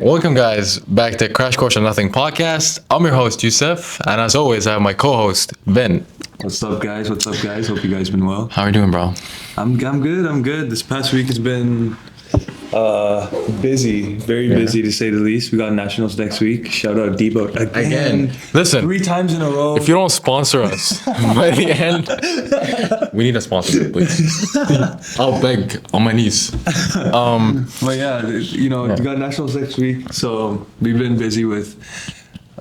Welcome, guys, back to Crash Course on Nothing podcast. I'm your host, Youssef, and as always, I have my co-host, Vin. What's up, guys? Hope you guys been well. How are you doing, bro? I'm good. This past week has been busy, very busy to say the least. We got nationals next week. Shout out Debo again. Listen, 3 times in a row. if you don't sponsor us by the end, we need a sponsor, please. I'll beg on my knees. But yeah, we got nationals next week, so we've been busy with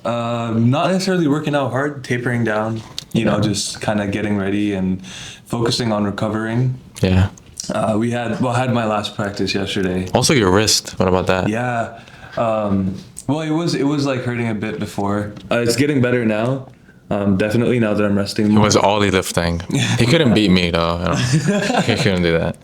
not necessarily working out hard, tapering down. Just kind of getting ready and focusing on recovering. Yeah. I had my last practice yesterday. Also, your wrist. What about that? Yeah. Well, it was like hurting a bit before. It's getting better now. Definitely now that I'm resting more. It was ollie lifting. He couldn't beat me though. He couldn't do that.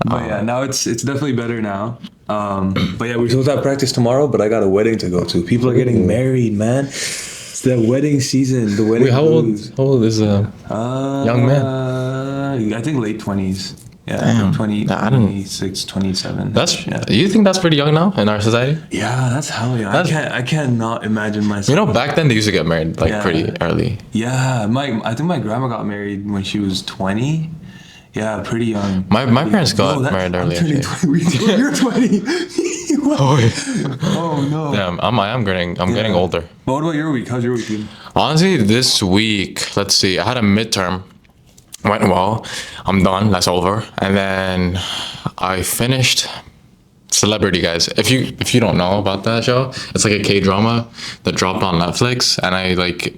But yeah, now it's definitely better now. But yeah, we're supposed to have practice tomorrow, but I got a wedding to go to. People are getting married, man. It's the wedding season. The wedding. Wait, how old is a young man? I think late 20s. Yeah, Damn. 26, 27. You think that's pretty young now in our society? Yeah, that's hell young. I cannot imagine myself. Back then they used to get married pretty early. Yeah, I think my grandma got married when she was 20. Yeah, pretty young. My parents got married early. I'm turning 20. You're 20. Oh no. Damn, I'm getting older. But what about your week? How's your week been? Honestly, this week, let's see. I had a midterm. Went well. I'm done. That's over. And then I finished Celebrity, guys. If you don't know about that show, it's like a K-drama that dropped on Netflix, and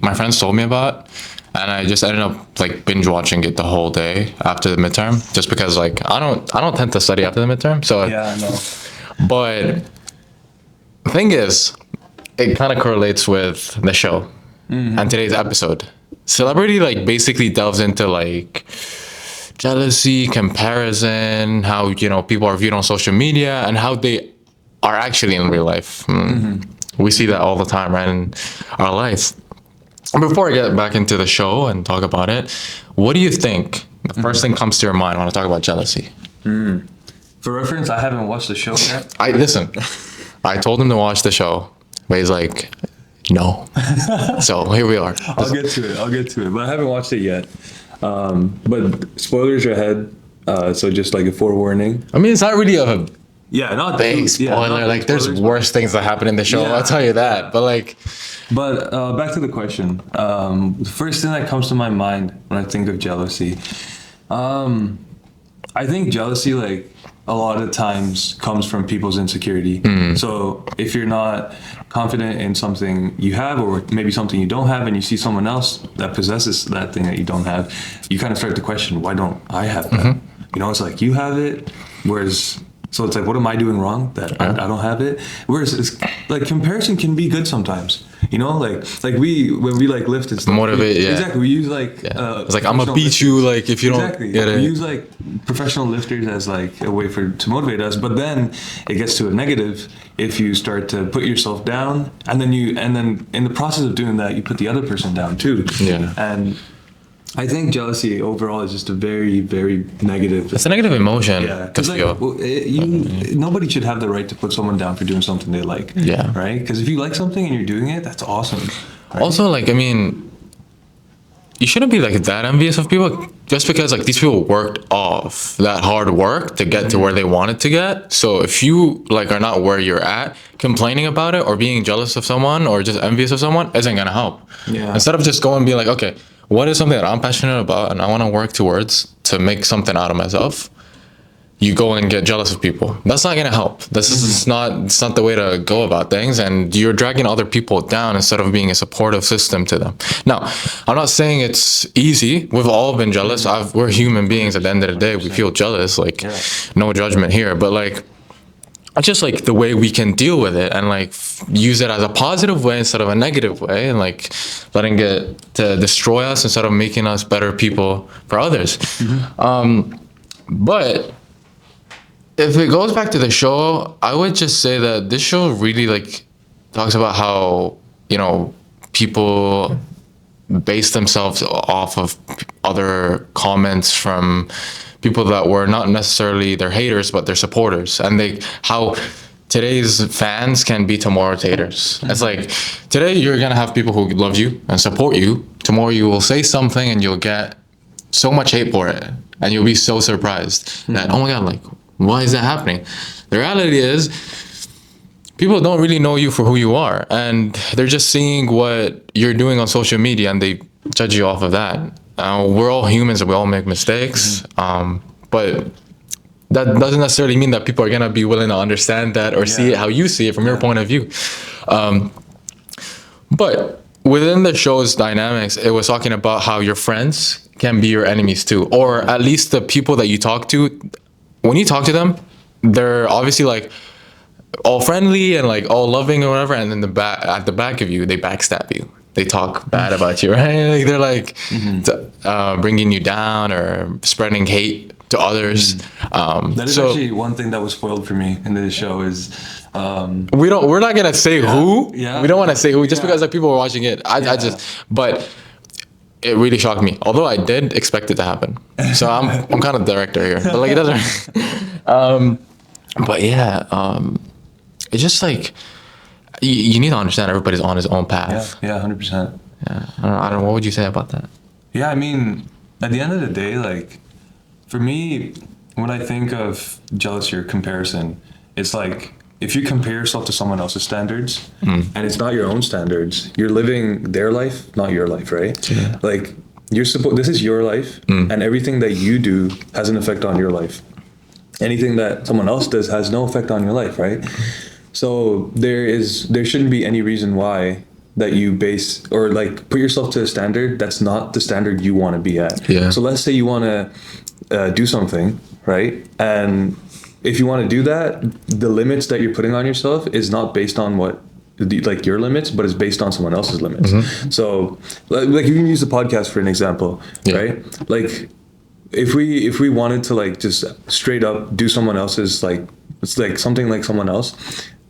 my friends told me about, and I just ended up binge watching it the whole day after the midterm, just because I don't tend to study after the midterm. So yeah, I know. But the thing is, it kind of correlates with the show and today's episode. Celebrity basically delves into jealousy, comparison, how people are viewed on social media and how they are actually in real life. We see that all the time, right, in our lives. Before I get back into the show and talk about it, what do you think the first thing comes to your mind when I talk about jealousy? For reference, I haven't watched the show yet. I told him to watch the show, but he's like, no. So here we are. I'll get to it, but I haven't watched it yet. But spoilers are ahead, so just a forewarning. I mean, it's not really a not big spoiler. There's worse things that happen in the show. I'll tell you that. But back to the question. The first thing that comes to my mind when I think of jealousy, I think jealousy a lot of times comes from people's insecurity. So if you're not confident in something you have, or maybe something you don't have, and you see someone else that possesses that thing that you don't have, you kind of start to question, why don't I have that? It's you have it, whereas, so it's what am I doing wrong that I don't have it? Whereas it's comparison can be good sometimes. When we lift and stuff. Motivate, yeah. Exactly. We use it's I'm gonna beat you if you don't get it. We use professional lifters as a way to motivate us, but then it gets to a negative if you start to put yourself down, and then in the process of doing that, you put the other person down too. Yeah. And I think jealousy overall is just a very, very negative. It's a negative emotion. Yeah, because nobody should have the right to put someone down for doing something they like. Yeah. Right? Because if you like something and you're doing it, that's awesome. Right? Also, you shouldn't be that envious of people just because these people worked off that hard work to get to where they wanted to get. So if you are not where you're at, complaining about it or being jealous of someone or just envious of someone isn't gonna help. Yeah. Instead of just going and being okay, what is something that I'm passionate about and I want to work towards to make something out of myself, you go and get jealous of people. That's not going to help. This is it's not the way to go about things, and you're dragging other people down instead of being a supportive system to them. Now, I'm not saying it's easy. We've all been jealous. We're human beings at the end of the day. We feel jealous, no judgment here, but it's just the way we can deal with it and use it as a positive way instead of a negative way, and letting it to destroy us instead of making us better people for others. But if it goes back to the show, I would just say that this show really talks about how people base themselves off of other comments from people that were not necessarily their haters but their supporters, and how today's fans can be tomorrow's haters. It's like today you're gonna have people who love you and support you. Tomorrow you will say something and you'll get so much hate for it, and you'll be so surprised that, oh my god, like, why is that happening? The reality is, people don't really know you for who you are, and they're just seeing what you're doing on social media, and they judge you off of that. We're all humans and we all make mistakes, but that doesn't necessarily mean that people are gonna be willing to understand that or see it how you see it from your point of view. But within the show's dynamics, it was talking about how your friends can be your enemies too, or at least the people that you talk to. When you talk to them, they're obviously like all friendly and like all loving or whatever, and then at the back of you, they backstab you. They talk bad about you, right? Like they're like bringing you down or spreading hate to others. That is actually one thing that was spoiled for me in this show is we're not gonna say who. Yeah. We don't want to say who just because like people were watching it. I just but it really shocked me. Although I did expect it to happen. So I'm kind of the director here, but like it doesn't. But yeah, it's just like you need to understand everybody's on his own path. Yeah, 100%. Yeah, I don't know. What would you say about that? Yeah, I mean, at the end of the day, like, for me, when I think of jealousy or comparison, it's like, if you compare yourself to someone else's standards, and it's not your own standards, you're living their life, not your life, right? Yeah. Like, this is your life, and everything that you do has an effect on your life. Anything that someone else does has no effect on your life, right? So there shouldn't be any reason why that you base or like put yourself to a standard that's not the standard you want to be at. Yeah. So let's say you want to do something, right? And if you want to do that, the limits that you're putting on yourself is not based on like your limits, but it's based on someone else's limits. So like you can use the podcast for an example, right? Like if we wanted to like just straight up do someone else's like, it's like something like someone else,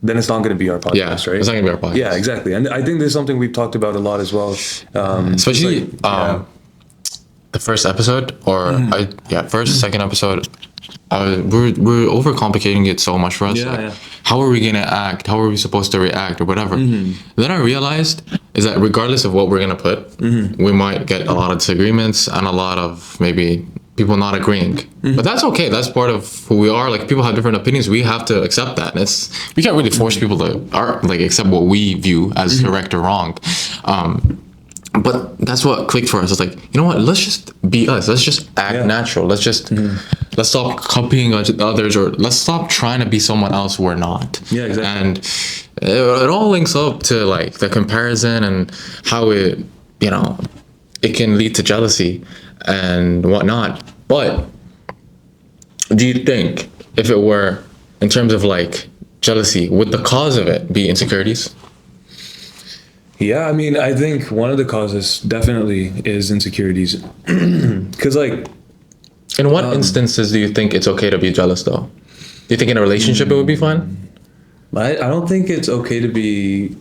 then it's not going to be our podcast, right? It's not going to be our podcast. Yeah, exactly. And I think this is something we've talked about a lot as well. Especially the first episode, or second episode, we're overcomplicating it so much for us. How are we going to act? How are we supposed to react or whatever? Then I realized is that regardless of what we're going to put, we might get a lot of disagreements and a lot of maybe people not agreeing, but that's okay. That's part of who we are. Like people have different opinions. We have to accept that. And we can't really force people to accept what we view as correct or wrong. But that's what clicked for us. It's like, you know what? Let's just be us. Let's just act natural. Let's just let's stop copying others, or let's stop trying to be someone else we're not. Yeah, exactly. And it all links up to like the comparison and how it can lead to jealousy and whatnot. But do you think if it were in terms of like jealousy, would the cause of it be insecurities? Yeah, I mean, I think one of the causes definitely is insecurities. Because like, in what instances do you think it's okay to be jealous though? Do you think in a relationship it would be fine? I don't think it's okay to be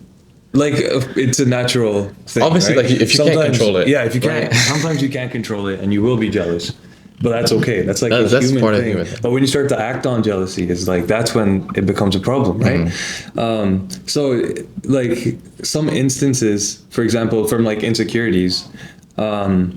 like, it's a natural thing. Obviously, right? like if you can't control it. Yeah, if you can't, sometimes you can't control it and you will be jealous. But that's okay. That's like a human part thing. Of human. But when you start to act on jealousy, it's like that's when it becomes a problem, right? So like some instances, for example, from like insecurities. So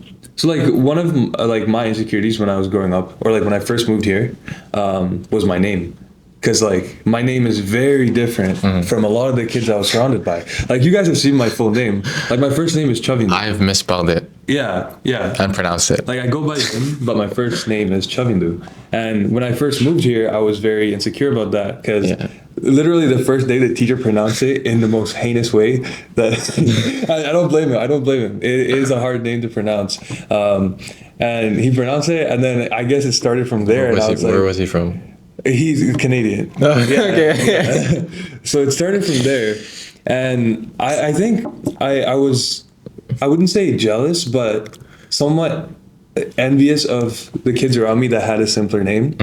like one of like my insecurities when I was growing up, or like when I first moved here, was my name. Because like my name is very different from a lot of the kids I was surrounded by. Like you guys have seen my full name. Like my first name is Chavindu. I have misspelled it. Yeah. And pronounced it. Like I go by Vin, but my first name is Chavindu. And when I first moved here, I was very insecure about that because literally the first day the teacher pronounced it in the most heinous way that I don't blame him. I don't blame him. It is a hard name to pronounce. And he pronounced it, and then I guess it started from there. Where was he from? He's Canadian. Okay. So it started from there, and I think I wouldn't say jealous, but somewhat envious of the kids around me that had a simpler name.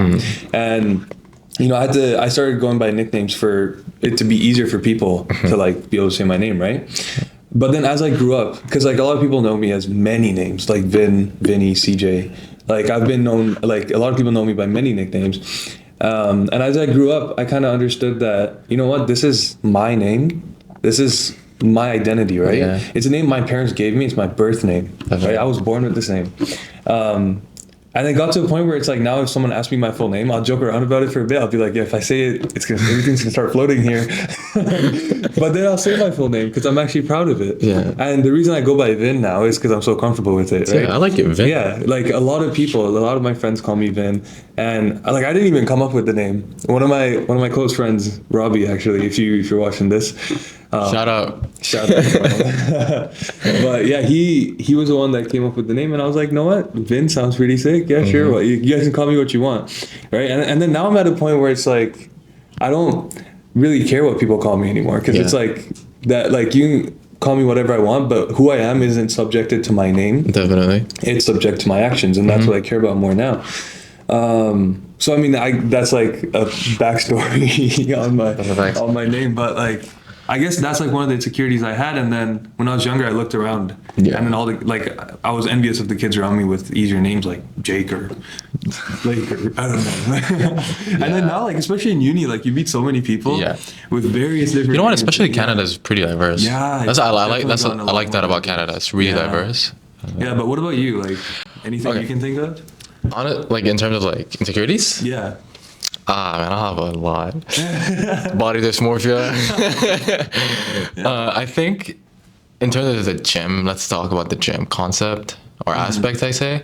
And I started going by nicknames for it to be easier for people to like be able to say my name, right? But then as I grew up, because like a lot of people know me as many names, like Vin, Vinny, CJ. Like I've been known, like a lot of people know me by many nicknames. And as I grew up, I kind of understood that, you know what, this is my name. This is my identity, right? Yeah. It's a name my parents gave me. It's my birth name, right? I was born with this name. And it got to a point where it's like, now if someone asks me my full name, I'll joke around about it for a bit. I'll be like, yeah, if I say it, everything's gonna start floating here. But then I'll say my full name because I'm actually proud of it. Yeah. And the reason I go by Vin now is because I'm so comfortable with it, right? Yeah, I like it, Vin. Yeah, like a lot of my friends call me Vin, and like I didn't even come up with the name. One of my close friends, Robbie, actually, if you're watching this, Shout out. but yeah, he was the one that came up with the name, and I was like, you know what, Vin sounds pretty sick. Yeah, sure. Well, you guys can call me what you want, right? And then now I'm at a point where it's like, I don't really care what people call me anymore, because it's like that. Like, you can call me whatever I want, but who I am isn't subjected to my name. Definitely. It's subject to my actions, and that's what I care about more now. So I mean, that's like a backstory on my name, but like, I guess that's like one of the insecurities I had. And then when I was younger, I looked around, and then I was envious of the kids around me with easier names like Jake or Blake or I don't know. And then now, like, especially in uni, like, you meet so many people with various different. You know what? names. Especially Canada is pretty diverse. Yeah, I like that about Canada. It's really diverse. Yeah, but what about you? Like, anything you can think of? On it, like in terms of like insecurities. Yeah. Man, I have a lot. Body dysmorphia. I think in terms of the gym, let's talk about the gym concept or aspect, I say.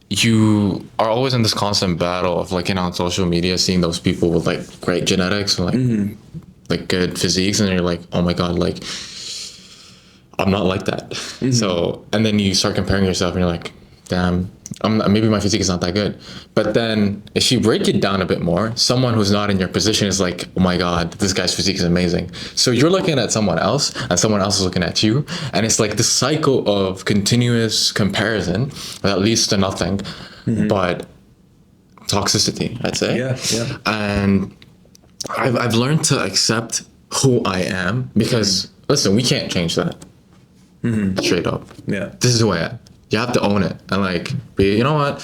You are always in this constant battle of, like, on social media, seeing those people with like great genetics and like good physiques, and you're like, oh my God, like, I'm not like that. So, and then you start comparing yourself and you're like, damn, maybe my physique is not that good. But then if you break it down a bit more, someone who's not in your position is like, oh my God, this guy's physique is amazing. So you're looking at someone else and someone else is looking at you. And it's like this cycle of continuous comparison that leads to nothing but toxicity, I'd say. Yeah. And I've learned to accept who I am because, listen, we can't change that. Straight up. Yeah. This is who I am. You have to own it and like be, you know what?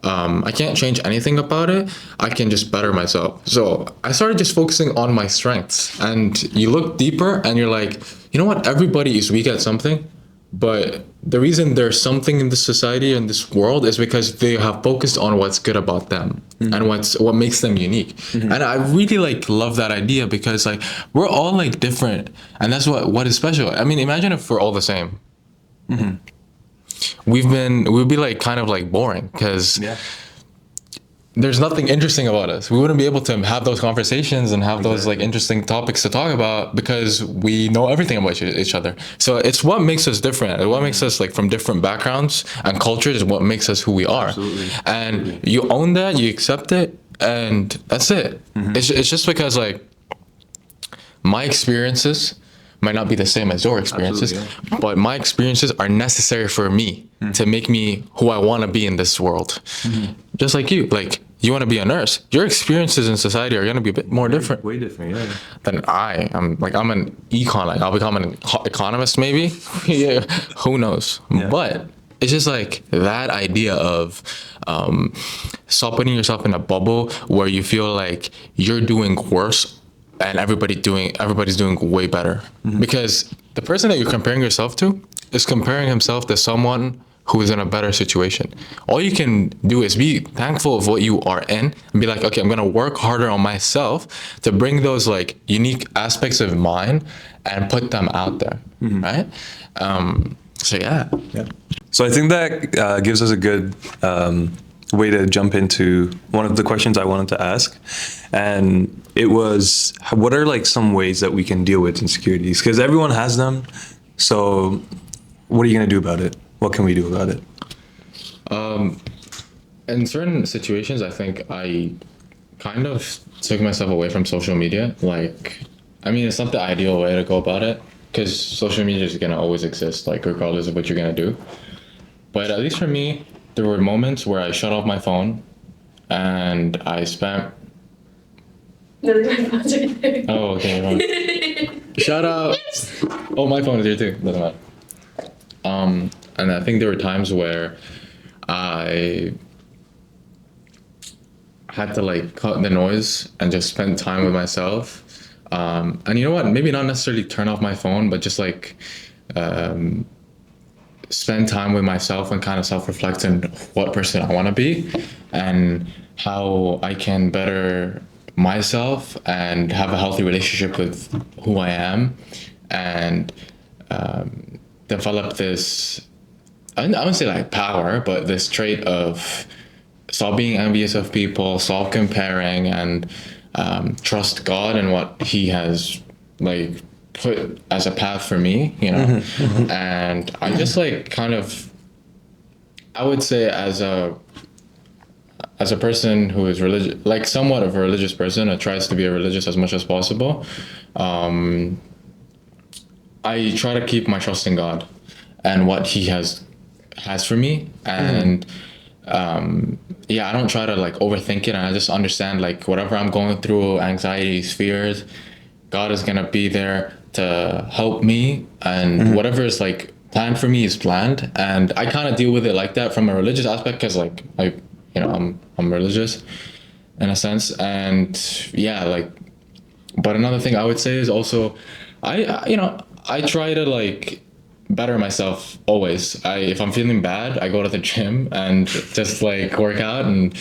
I can't change anything about it. I can just better myself. So I started just focusing on my strengths, and you look deeper and you're like, you know what? Everybody is weak at something, but the reason there's something in this society and this world is because they have focused on what's good about them and what makes them unique. And I really like love that idea because like we're all like different, and that's what is special. I mean, imagine if we're all the same. We'd be like kind of like boring because there's nothing interesting about us. We wouldn't be able to have those conversations and have those like interesting topics to talk about because we know everything about each other. So it's what makes us different. What makes us like from different backgrounds and cultures is what makes us who we are. And you own that, you accept it, and that's it. It's just because like my experiences might not be the same as your experiences, but my experiences are necessary for me to make me who I want to be in this world. Just like you, like you want to be a nurse, your experiences in society are going to be a bit more different. Way different, yeah. Than I'm an econ, like I'll become an economist maybe. Who knows? But it's just like that idea of stop putting yourself in a bubble where you feel like you're doing worse and everybody's doing way better. Because the person that you're comparing yourself to is comparing himself to someone who is in a better situation. All you can do is be thankful of what you are in and be like, okay, I'm gonna work harder on myself to bring those like unique aspects of mine and put them out there, right? So yeah. So I think that gives us a good way to jump into one of the questions I wanted to ask. And it was, what are like some ways that we can deal with insecurities? Because everyone has them. So what are you going to do about it? What can we do about it? In certain situations, I think I kind of took myself away from social media. Like, I mean, it's not the ideal way to go about it because social media is going to always exist, like regardless of what you're going to do. But at least for me, there were moments where I shut off my phone and I spent... No, my phone's right there. Oh, okay. Wrong. Shut up. Oh, my phone is here too. Doesn't matter. And I think there were times where I had to like cut the noise and just spend time with myself. And you know what? Maybe not necessarily turn off my phone, but just like spend time with myself and kind of self-reflect on what person I want to be and how I can better myself and have a healthy relationship with who I am, and develop this, I wouldn't say like power, but this trait of stop being envious of people, stop comparing, and trust God and what He has like put as a path for me, you know. And I just like kind of, I would say as a person who is religious, like somewhat of a religious person that tries to be religious as much as possible, I try to keep my trust in God and what He has for me. And yeah, I don't try to like overthink it, and I just understand like whatever I'm going through, anxieties, fears, God is gonna be there to help me, and whatever is like planned for me is planned. And I kind of deal with it like that from a religious aspect, because like I'm religious in a sense. And yeah, like, but another thing I would say is also I try to like better myself always. If I'm feeling bad, I go to the gym and just like work out and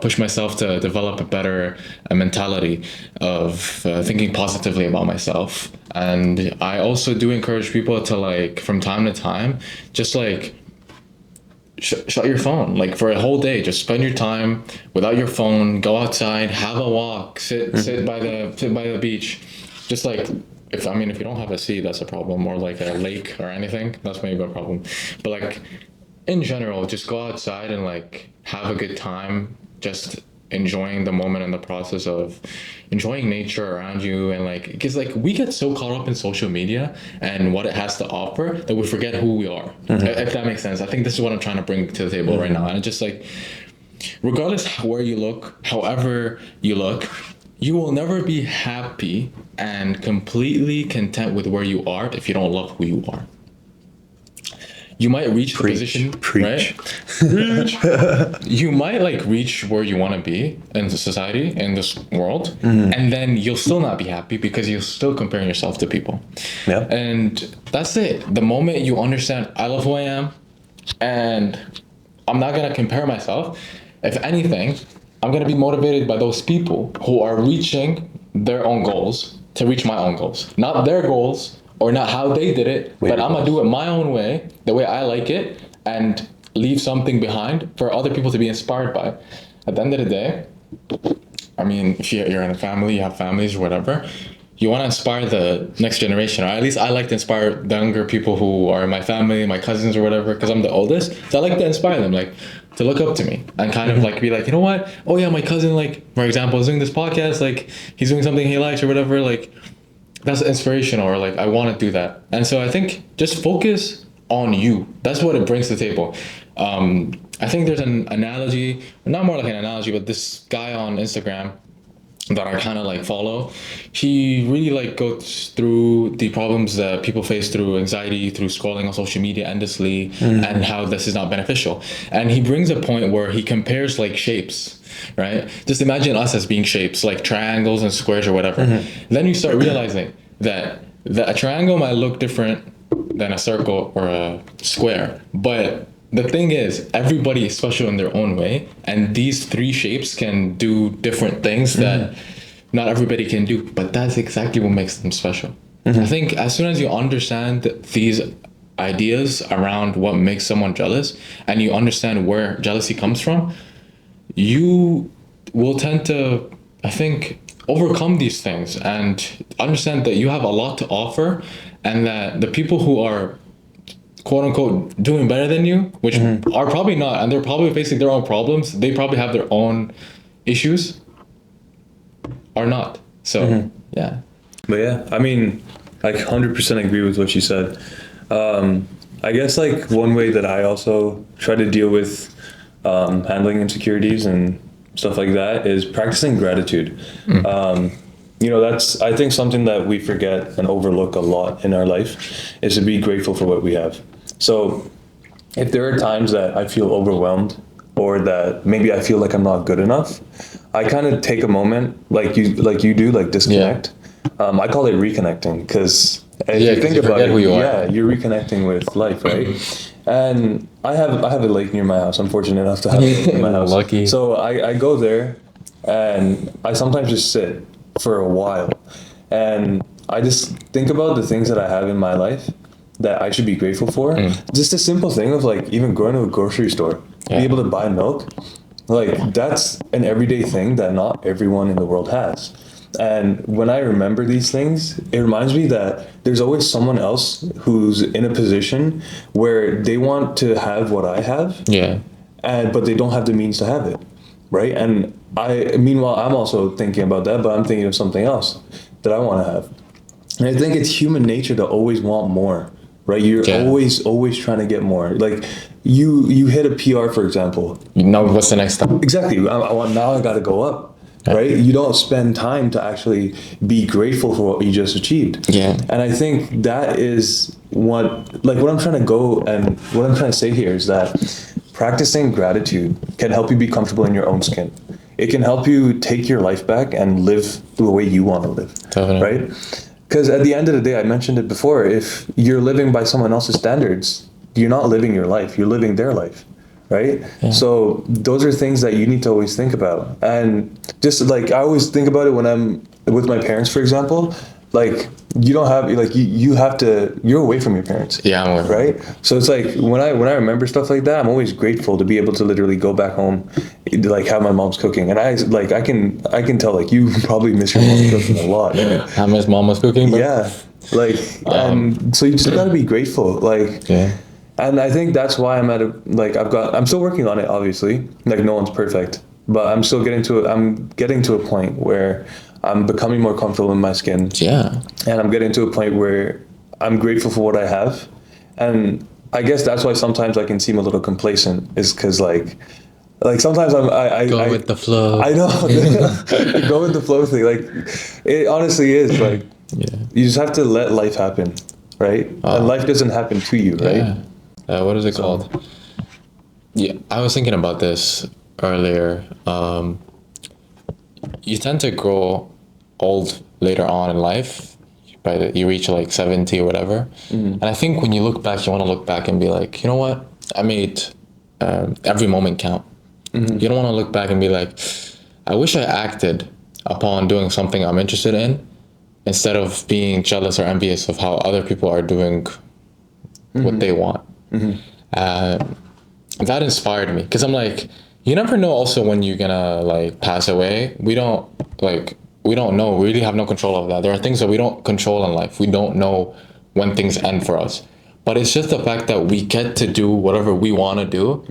push myself to develop a better mentality of thinking positively about myself. And I also do encourage people to like from time to time just like shut your phone like for a whole day. Just spend your time without your phone, go outside, have a walk, sit by the beach. Just like if you don't have a sea, that's a problem, or like a lake or anything, that's maybe a problem. But like in general, just go outside and like have a good time, just enjoying the moment and the process of enjoying nature around you. And like, because like we get so caught up in social media and what it has to offer that we forget who we are. If that makes sense. I think this is what I'm trying to bring to the table right now. And it's just like, regardless where you look, however you look, you will never be happy and completely content with where you are if you don't love who you are. You might reach the position, right? You might like reach where you want to be in the society, in this world, and then you'll still not be happy because you're still comparing yourself to people. Yeah. And that's it. The moment you understand, I love who I am, and I'm not gonna compare myself. If anything, I'm gonna be motivated by those people who are reaching their own goals to reach my own goals, not their goals or not how they did it, but I'm gonna do it my own way, the way I like it, and leave something behind for other people to be inspired by. At the end of the day, I mean, if you're in a family, you have families or whatever, you want to inspire the next generation, or at least I like to inspire the younger people who are in my family, my cousins or whatever, because I'm the oldest. So I like to inspire them, like to look up to me and kind of like be like, you know what? Oh yeah, my cousin, like for example, is doing this podcast, like he's doing something he likes or whatever, like that's inspirational, or like I want to do that. And so I think just focus on you. That's what it brings to the table. I think there's an analogy, not more like an analogy, but this guy on Instagram that I kind of like follow, he really like goes through the problems that people face through anxiety, through scrolling on social media endlessly, and how this is not beneficial. And he brings a point where he compares like shapes, right? Just imagine us as being shapes, like triangles and squares or whatever. Then you start realizing that a triangle might look different than a circle or a square, but the thing is, everybody is special in their own way, and these three shapes can do different things that not everybody can do, but that's exactly what makes them special. I think as soon as you understand these ideas around what makes someone jealous, and you understand where jealousy comes from, you will tend to, I think, overcome these things and understand that you have a lot to offer, and that the people who are quote unquote doing better than you, which are probably not, and they're probably facing their own problems, they probably have their own issues, are not. So yeah. But yeah, I mean, I 100% agree with what you said. I guess like one way that I also try to deal with handling insecurities and stuff like that is practicing gratitude. You know, that's, I think, something that we forget and overlook a lot in our life, is to be grateful for what we have. So if there are times that I feel overwhelmed or that maybe I feel like I'm not good enough, I kind of take a moment, like you do, like disconnect. I call it reconnecting, because if you think about it, who you are. yeah, you're reconnecting with life, right? And I have a lake near my house. I'm fortunate enough to have a lake in my house. Lucky. So I go there, and I sometimes just sit for a while, and I just think about the things that I have in my life that I should be grateful for. Just a simple thing of like even going to a grocery store, be able to buy milk. Like that's an everyday thing that not everyone in the world has. And when I remember these things, it reminds me that there's always someone else who's in a position where they want to have what I have. Yeah. But they don't have the means to have it, right? And meanwhile, I'm also thinking about that, but I'm thinking of something else that I want to have. And I think it's human nature to always want more, right? You're always trying to get more. Like you hit a PR, for example. Now, what's the next step? Exactly. Now I got to go up. Right? You don't spend time to actually be grateful for what you just achieved. Yeah. And I think that is what I'm trying to go, and what I'm trying to say here is that practicing gratitude can help you be comfortable in your own skin. It can help you take your life back and live the way you want to live. Definitely. Right? Because at the end of the day, I mentioned it before, if you're living by someone else's standards, you're not living your life, you're living their life. Right? Yeah. So those are things that you need to always think about. And just like I always think about it when I'm with my parents, for example, like you don't have, like you have to, you're away from your parents. Yeah, I'm away. Right? So it's like when I remember stuff like that, I'm always grateful to be able to literally go back home, like have my mom's cooking. And I can tell like you probably miss your mom's cooking a lot. Right? I miss mama's cooking. But... Yeah. Like and so you just gotta be grateful. Like And I think that's why I'm I'm still working on it, obviously. Like no one's perfect, but I'm getting to a point where I'm becoming more comfortable in my skin. Yeah. And I'm getting to a point where I'm grateful for what I have. And I guess that's why sometimes I can seem a little complacent, is because like sometimes I go with the flow. I know. Go with the flow thing. Like it honestly is like you just have to let life happen, right? And life doesn't happen to you, right? What is it called? Yeah, I was thinking about this earlier. You tend to grow old later on in life, you reach like 70 or whatever. And I think when you look back, you want to look back and be like, you know what? I made every moment count. You don't want to look back and be like, I wish I acted upon doing something I'm interested in, instead of being jealous or envious of how other people are doing what they want. That inspired me, because I'm like, you never know also when you're gonna like pass away. We don't know. We really have no control of that. There are things that we don't control in life. We don't know when things end for us, but it's just the fact that we get to do whatever we want to do,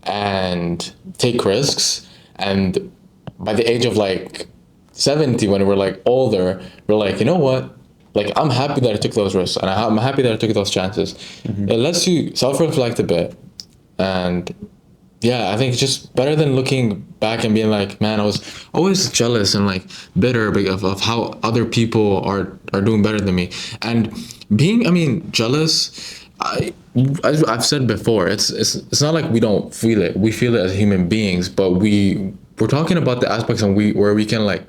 and take risks. And by the age of like 70, when we're like older, we're like, you know what? Like, I'm happy that I took those risks, and I'm happy that I took those chances. It lets you self-reflect a bit. And yeah, I think it's just better than looking back and being like, man, I was always jealous and like bitter of how other people are doing better than me. And being, jealous, I've said before, it's not like we don't feel it. We feel it as human beings, but we're talking about the aspects where we can like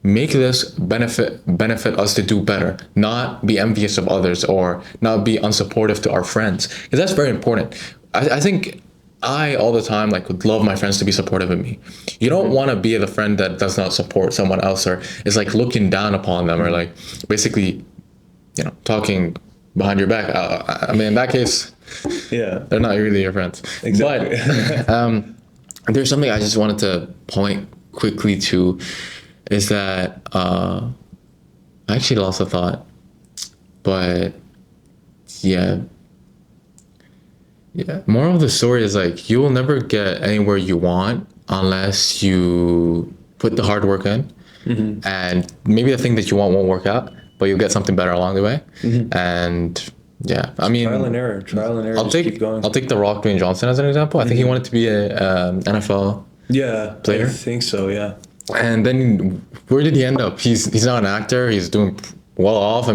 make this benefit us to do better, not be envious of others or not be unsupportive to our friends, because that's very important. I think I all the time like would love my friends to be supportive of me. You don't want to be the friend that does not support someone else, or is like looking down upon them, or like basically, talking behind your back. In that case, they're not really your friends. Exactly. But there's something I just wanted to point quickly to, is that I actually lost a thought, but yeah. Moral of the story is like, you will never get anywhere you want unless you put the hard work in, and maybe the thing that you want won't work out, but you'll get something better along the way. And yeah, trial and error. I'll take The Rock, Dwayne Johnson, as an example. I think he wanted to be a NFL player. I think so. Yeah. And then where did he end up? He's not an actor. He's doing well off.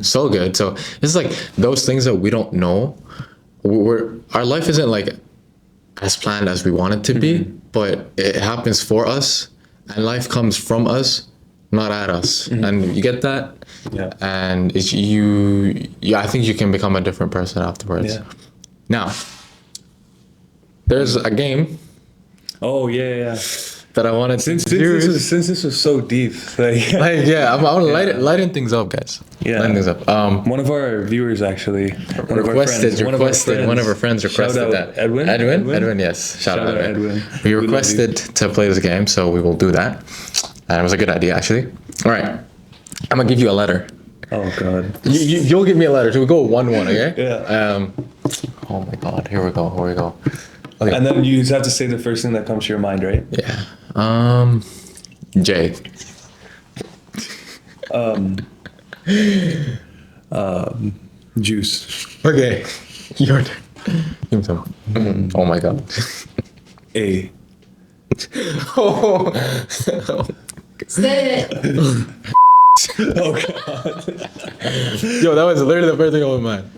So good. So it's like those things that we don't know. Our life isn't like as planned as we want it to be, but it happens for us, and life comes from us, not at us. And you get that? Yeah. And I think you can become a different person afterwards. Yeah. Now, there's a game Oh yeah. that I wanted Since to do. since this was so deep, like Like, yeah, I want to lighten things up, guys. Yeah. Lighten things up. one of our viewers actually one of our friends requested Shout out that. Edwin? Edwin, yes. Shout out Edwin. We We love requested to play this game, so we will do that. And it was a good idea, actually. All right. I'm going to give you a letter. Oh god. You'll give me a letter. So we go 1-1, okay? Yeah. Oh my God. Here we go. Okay. And then you just have to say the first thing that comes to your mind, right? Yeah. J. Juice. Okay. Your turn. Give me some. Oh my God. A. Oh. Say it. Oh god. Yo, that was literally the first thing on my mind.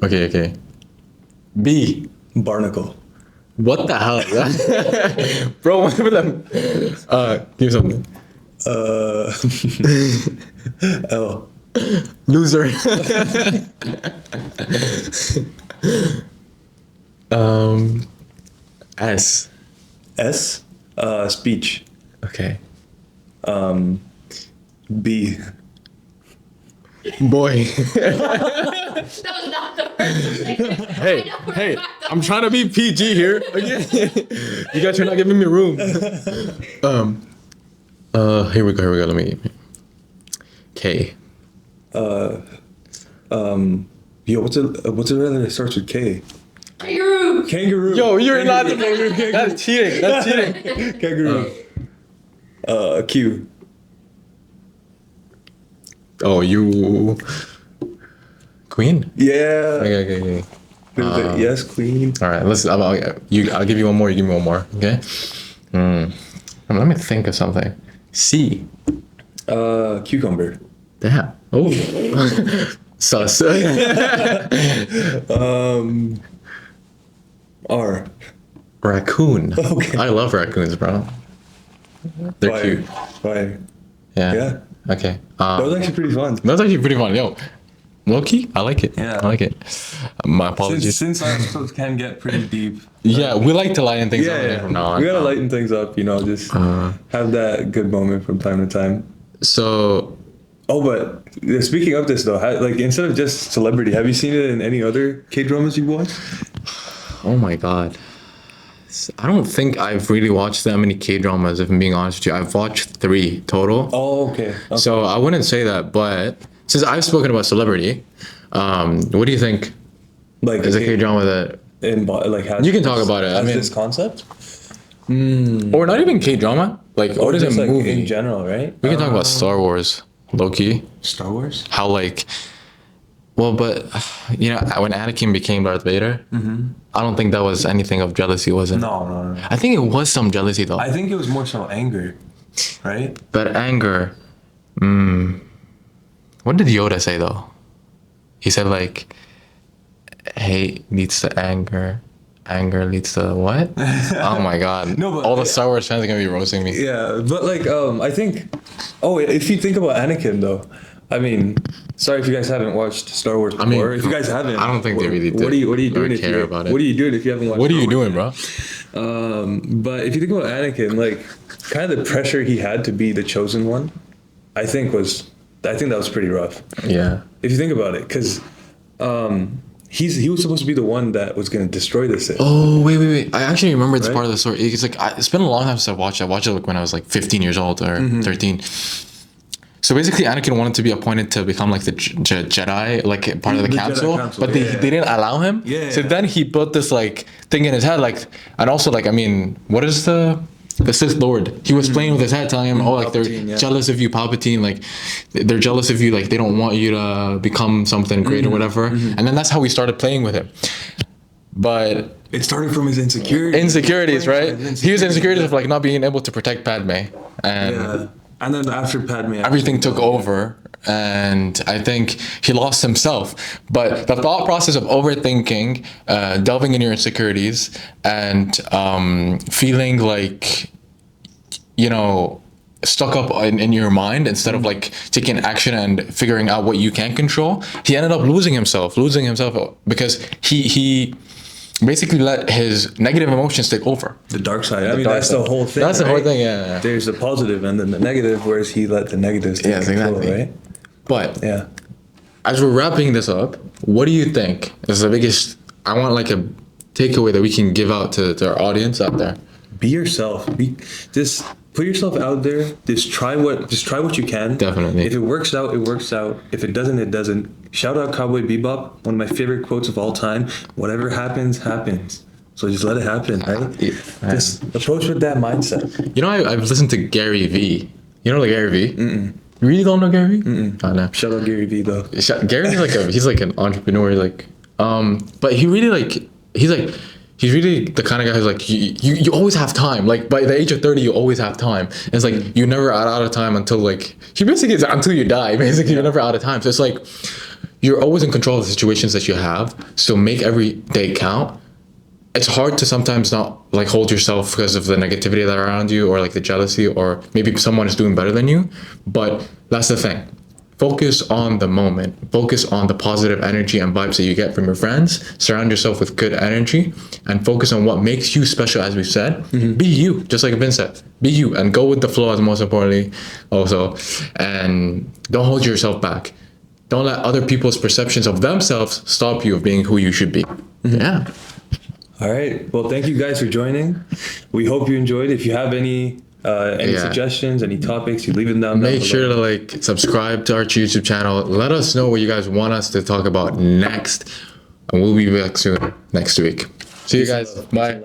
Okay. B. Barnacle. What the hell is that? Bro, one of them. Give me something. L. Loser. S. S. Speech. Okay. B. Boy. That was not the first. Hey, I'm trying to be PG here. Okay. You guys are not giving me room. Here we go. Let me. K. Yo, what's a letter that starts with K? Kangaroo. Yo, you're not. Kangaroo. That's cheating. Kangaroo. Q. Oh, you. Queen. Yeah. Okay. Yes, queen. All right. Listen, I'll give you one more. You give me one more. Okay. Let me think of something. C. Cucumber. Damn. Oh. Sus. R. Raccoon. Okay. I love raccoons, bro. They're Fire. cute. Fire. Yeah. Yeah. Okay. That was actually pretty fun. That's actually pretty fun. Yo, low key, I like it. Yeah. I like it. My apologies. Since our episodes can get pretty deep. Yeah, we like to lighten things up from now on. We gotta lighten things up, just have that good moment from time to time. So, Oh, but speaking of this though, instead of just Celebrity, have you seen it in any other K-dramas you've watched? oh my god. I don't think I've really watched that many K-dramas, if I'm being honest with you. I've watched 3 total. Oh, okay. So I wouldn't say that, but since I've spoken about Celebrity, what do you think Like is a K-drama that... has You can talk about it. I mean, this concept, or not even K-drama. Like, or what is a just movie? in general, right? We can talk about Star Wars, low-key. Star Wars. How but when Anakin became Darth Vader, I don't think that was anything of jealousy, was it? No. I think it was some jealousy though. I think it was more so anger, right? But anger, what did Yoda say though? He said hate leads to anger, anger leads to what? Oh my god. No, but all the Star Wars fans are gonna be roasting me. Yeah, but I think, if you think about Anakin though, I mean, sorry if you guys haven't watched Star Wars before. If you guys haven't, I don't think they really do. What are you doing if care you about it. What are you doing if you haven't watched? What are you Star doing, Wars bro? yet? But if you think about Anakin, kind of the pressure he had to be the chosen one, I think that was pretty rough. Yeah. If you think about it, because he was supposed to be the one that was going to destroy the Sith. Oh wait! I actually remember this Right? part of the story. It's it's been a long time since I watched it. I watched it when I was 15 years old or 13. So basically, Anakin wanted to be appointed to become the Jedi, part of the The Jedi council, Council, but they didn't allow him. Yeah. So then he built this thing in his head, and also what is the Sith Lord? He was playing with his head, telling him, they're Palpatine, yeah. jealous of you, Palpatine. They're jealous of you. They don't want you to become something great or whatever. And then that's how we started playing with him. But It started from his insecurities, right? He was insecurities of not being able to protect Padme, and Yeah. And then after Padme, everything took over, and I think he lost himself. But the thought process of overthinking, delving in your insecurities, and feeling like, you know, stuck up in your mind instead of like taking action and figuring out what you can control, he ended up losing himself because he basically let his negative emotions take over. The dark side. I mean, that's the whole thing. That's the whole thing, yeah. There's the positive and then the negative, whereas he let the negatives take control, exactly. right? But Yeah. as we're wrapping this up, what do you think is the biggest, I want like a takeaway that we can give out to our audience out there? Be yourself. Just put yourself out there. Just try what you can. Definitely. If it works out, it works out. If it doesn't, it doesn't. Shout out Cowboy Bebop, one of my favorite quotes of all time. Whatever happens, happens. So just let it happen, right? Yeah. Just approach with that mindset. You know, I've listened to Gary Vee. You know like Gary Vee? Mm-mm. You really don't know Gary Vee? Oh, no. Shout out Gary Vee though. Gary's like he's like an entrepreneur, like, but he really like, he's really the kind of guy who's like, you always have time. Like by the age of 30, you always have time. And it's like, you never out of time until like, he basically is until you die, basically. You're never out of time. So it's like, you're always in control of the situations that you have. So make every day count. It's hard to sometimes not like hold yourself because of the negativity that are around you, or like the jealousy, or maybe someone is doing better than you. But that's the thing. Focus on the moment. Focus on the positive energy and vibes that you get from your friends. Surround yourself with good energy and focus on what makes you special, as we said. Be you, just like Vin said. Be you and go with the flow, as most importantly also. And don't hold yourself back. Don't let other people's perceptions of themselves stop you of being who you should be. Yeah. All right. Well, thank you guys for joining. We hope you enjoyed. If you have any suggestions, any topics, you leave them down below. Make sure to like subscribe to our YouTube channel. Let us know what you guys want us to talk about next, and we'll be back soon next week. See you guys. Bye.